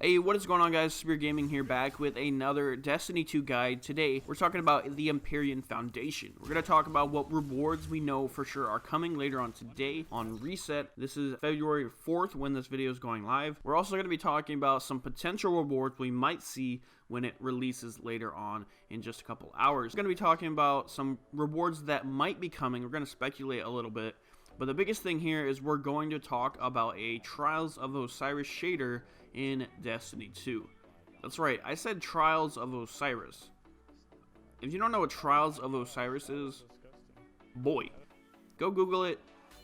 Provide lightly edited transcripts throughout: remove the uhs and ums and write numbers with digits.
Hey, what is going on, guys? Spear Gaming here, back with another Destiny 2 guide. Today, we're talking about the Empyrean Foundation. We're going to talk about what rewards we know for sure are coming later on today on Reset. This is February 4th when this video is going live. We're also going to be talking about some potential rewards we might see when it releases later on in just a couple hours. We're going to be talking about some rewards that might be coming. We're going to speculate a little bit. But the biggest thing here is we're going to talk about a Trials of Osiris shader in Destiny 2. That's right, I said Trials of Osiris. If you don't know what Trials of Osiris is, boy, go Google it.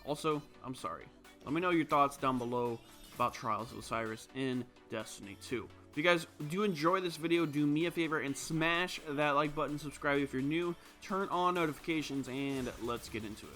Also, I'm sorry. Let me know your thoughts down below about Trials of Osiris in Destiny 2. If you guys do enjoy this video, do me a favor and smash that like button, subscribe if you're new, turn on notifications, and let's get into it.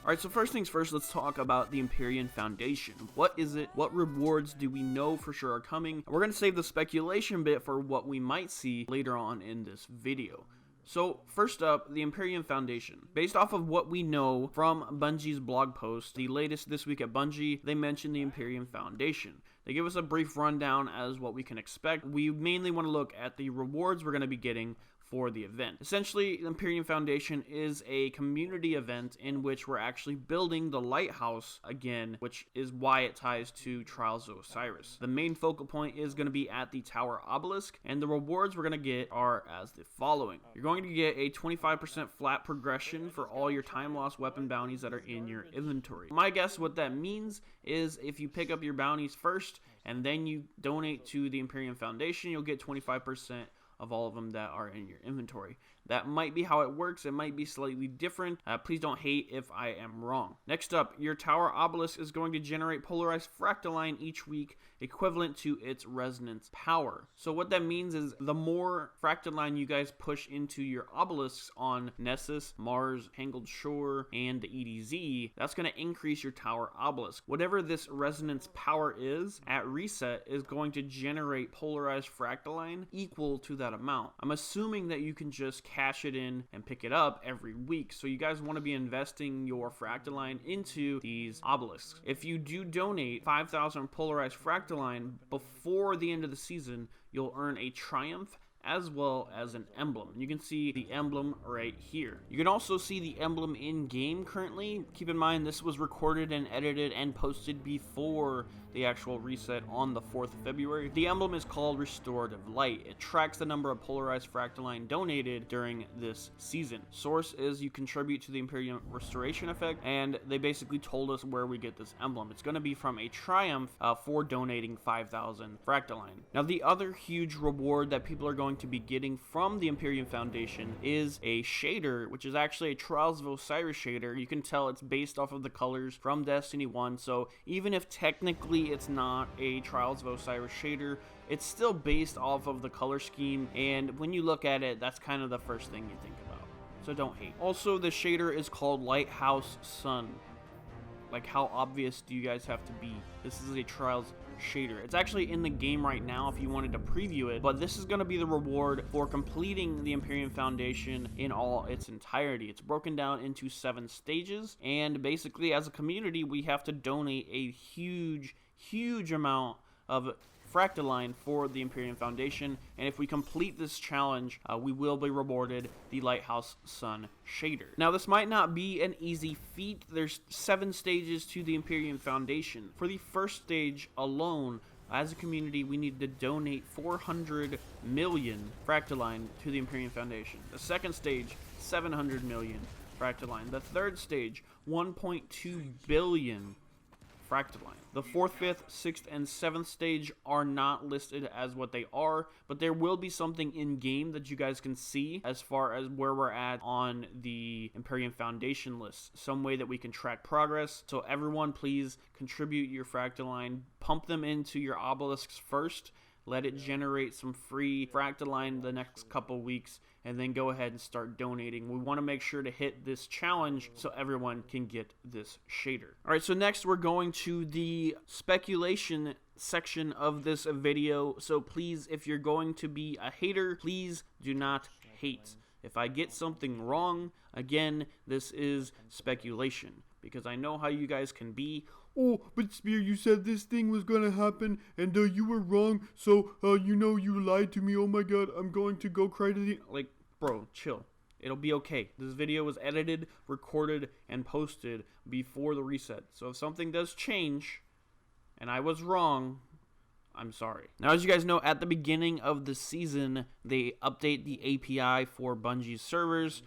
Alright, so first things first, let's talk about the Empyrean Foundation. What is it? What rewards do we know for sure are coming? We're going to save the speculation bit for what we might see later on in this video. So, first up, the Empyrean Foundation. Based off of what we know from Bungie's blog post, the latest this week at Bungie, they mentioned the Empyrean Foundation. They give us a brief rundown as what we can expect. We mainly want to look at the rewards we're going to be getting for the event. Essentially, the Empyrean Foundation is a community event in which we're actually building the lighthouse again, which is why it ties to Trials of Osiris. The main focal point is going to be at the Tower Obelisk, and the rewards we're going to get are as the following. You're going to get a 25% flat progression for all your time loss weapon bounties that are in your inventory. My guess what that means is if you pick up your bounties first and then you donate to the Empyrean Foundation, you'll get 25% of all of them that are in your inventory. That might be how it works. It might be slightly different. Please don't hate if I am wrong. Next up, your Tower Obelisk is going to generate polarized fractaline each week, equivalent to its resonance power. So what that means is the more fractaline you guys push into your obelisks on Nessus, Mars, Tangled Shore, and the EDZ, that's going to increase your Tower Obelisk. Whatever this resonance power is, at reset is going to generate polarized fractaline equal to that amount. I'm assuming that you can just cash it in and pick it up every week. So you guys want to be investing your fractaline into these obelisks. If you do donate 5,000 polarized fractaline before the end of the season, you'll earn a triumph as well as an emblem. You can see the emblem right here. You can also see the emblem in game currently. Keep in mind this was recorded and edited and posted before the actual reset on the 4th of February. The emblem is called Restorative Light. It tracks the number of polarized fractaline donated during this season. Source is you contribute to the Empyrean Restoration effect, and they basically told us where we get this emblem. It's going to be from a triumph for donating 5,000 fractaline. Now the other huge reward that people are going to be getting from the Empyrean Foundation is a shader, which is actually a Trials of Osiris shader. You can tell it's based off of the colors from Destiny 1, so even if technically it's not a Trials of Osiris shader, it's still based off of the color scheme, and when you look at it, that's kind of the first thing you think about. So don't hate. Also, the shader is called Lighthouse Sun. Like, how obvious do you guys have to be? This is a Trials shader. It's actually in the game right now if you wanted to preview it, but this is going to be the reward for completing the Empyrean Foundation in all its entirety. It's broken down into 7 stages, and basically as a community we have to donate a huge amount of fractaline for the Empyrean Foundation, and if we complete this challenge, we will be rewarded the Lighthouse Sun shader. Now, this might not be an easy feat. There's 7 stages to the Empyrean Foundation. For the first stage alone, as a community, we need to donate 400 million fractaline to the Empyrean Foundation. The second stage, 700 million fractaline. The third stage, 1.2 billion fractaline. The 4th, 5th, 6th, and 7th stage are not listed as what they are, but there will be something in game that you guys can see as far as where we're at on the Empyrean Foundation list. Some way that we can track progress. So everyone, please contribute your fractaline. Pump them into your obelisks first. Let it generate some free fractaline the next couple weeks, and then go ahead and start donating. We want to make sure to hit this challenge so everyone can get this shader. Alright, so next we're going to the speculation section of this video. So please, if you're going to be a hater, please do not hate. If I get something wrong, again, this is speculation. because I know how you guys can be. Oh, but Spear, you said this thing was gonna happen, and you were wrong, so, you lied to me. Oh my god, I'm going to go cry to the... Like, bro, chill. It'll be okay. This video was edited, recorded, and posted before the reset. So if something does change, and I was wrong, I'm sorry. Now, as you guys know, at the beginning of the season, they update the API for Bungie's servers,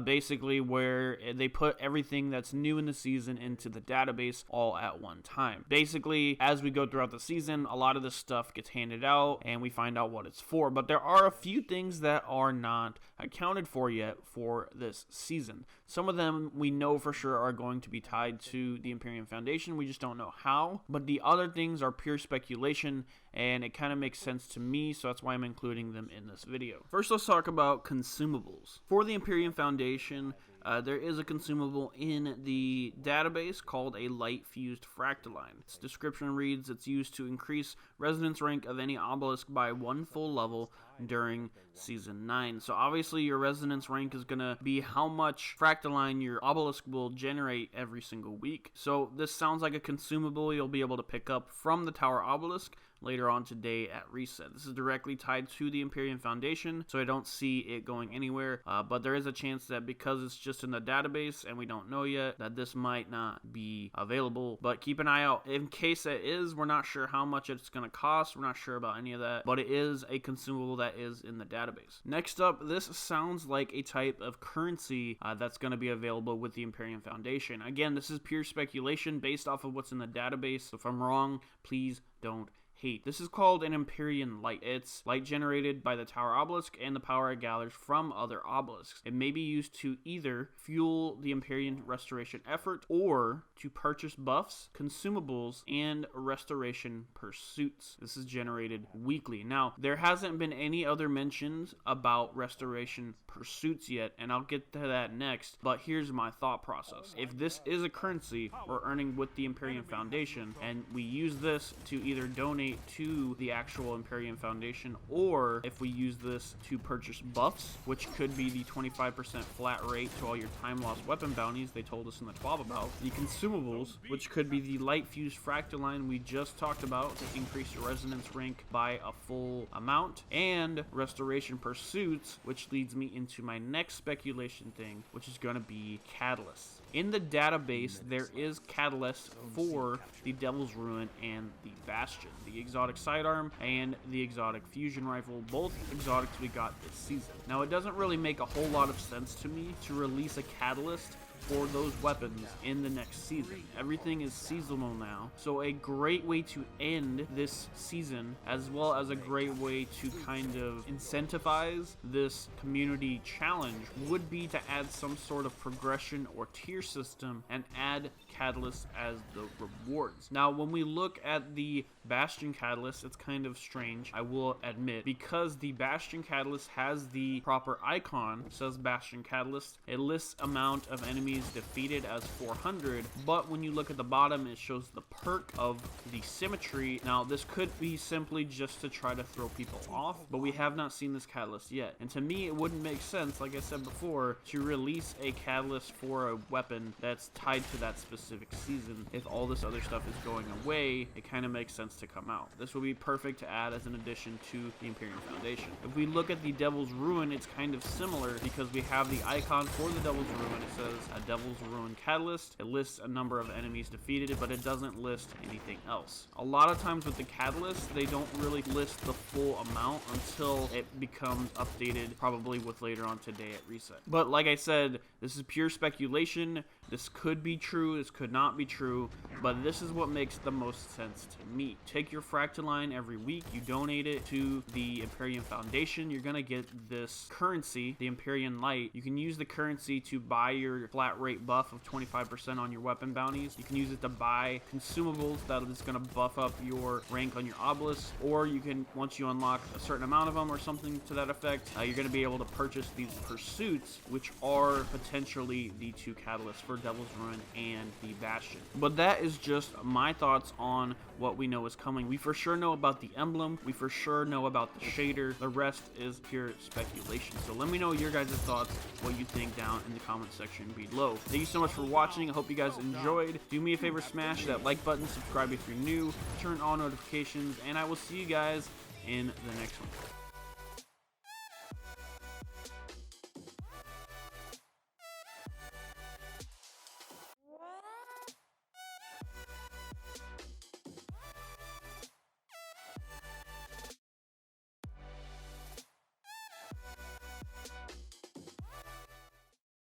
basically where they put everything that's new in the season into the database all at one time. Basically, as we go throughout the season, a lot of this stuff gets handed out and we find out what it's for. But there are a few things that are not accounted for yet for this season. Some of them we know for sure are going to be tied to the Empyrean Foundation. We just don't know how. But the other things are pure speculation, and it kind of makes sense to me, so that's why I'm including them in this video. First, let's talk about consumables. For the Empyrean Foundation, there is a consumable in the database called a light fused fractaline. Its description reads, it's used to increase resonance rank of any obelisk by 1 full level during Season 9. So obviously your resonance rank is going to be how much fractaline your obelisk will generate every single week. So this sounds like a consumable you'll be able to pick up from the Tower Obelisk later on today at reset. This is directly tied to the Empyrean Foundation, so I don't see it going anywhere, but there is a chance that because it's just in the database and we don't know yet, that this might not be available. But keep an eye out in case it is. We're not sure how much it's going to cost. We're not sure about any of that, but it is a consumable that is in the database. Next up, this sounds like a type of currency that's going to be available with the Empyrean Foundation. Again, this is pure speculation based off of what's in the database. So if I'm wrong, please don't hate. This is called an Empyrean light. It's light generated by the Tower Obelisk and the power it gathers from other obelisks. It may be used to either fuel the Empyrean restoration effort or to purchase buffs, consumables, and restoration pursuits. This is generated weekly. Now, there hasn't been any other mentions about restoration pursuits yet, and I'll get to that next, but here's my thought process. If this is a currency we're earning with the Empyrean Foundation, and we use this to either donate to the actual Empyrean Foundation, or if we use this to purchase buffs, which could be the 25% flat rate to all your time lost weapon bounties they told us in the 12 about, the consumables, which could be the light fused fractaline we just talked about to increase your resonance rank by a full amount, and restoration pursuits, which leads me into my next speculation thing, which is going to be catalysts. In the database, there is catalyst for the Devil's Ruin and the Bastion, the exotic sidearm and the exotic fusion rifle, both exotics we got this season. Now, it doesn't really make a whole lot of sense to me to release a catalyst for those weapons in the next season. Everything is seasonal now, so a great way to end this season, as well as a great way to kind of incentivize this community challenge, would be to add some sort of progression or tier system and add catalysts as the rewards. Now, when we look at the Bastion catalyst, it's kind of strange, I will admit, because the Bastion catalyst has the proper icon, it says Bastion catalyst. It lists amount of enemies defeated as 400, but when you look at the bottom, it shows the perk of the symmetry. Now, this could be simply just to try to throw people off, but we have not seen this catalyst yet. And to me, it wouldn't make sense, like I said before, to release a catalyst for a weapon that's tied to that specific season. If all this other stuff is going away, it kind of makes sense to come out. This would be perfect to add as an addition to the Empyrean Foundation. If we look at the Devil's Ruin, it's kind of similar because we have the icon for the Devil's Ruin. It says a Devil's Ruin catalyst. It lists a number of enemies defeated, but it doesn't list anything else. A lot of times with the catalyst, they don't really list the full amount until it becomes updated, probably with later on today at reset. But like I said, this is pure speculation. This could be true, this could not be true, but this is what makes the most sense to me. Take your fractaline every week, you donate it to the Empyrean Foundation, you're gonna get this currency, the Empyrean Light. You can use the currency to buy your flat rate buff of 25% on your weapon bounties. You can use it to buy consumables that is gonna buff up your rank on your obelisk, or you can, once you unlock a certain amount of them or something to that effect, you're gonna be able to purchase these pursuits, which are potentially the two catalysts for Devil's Run and the Bastion. But that is just my thoughts on what we know is coming. We for sure know about the emblem. We for sure know about the shader. The rest is pure speculation. So let me know your guys' thoughts, what you think down in the comment section below. Thank you so much for watching. I hope you guys enjoyed. Do me a favor, smash that like button, subscribe if you're new, turn on notifications, and I will see you guys in the next one.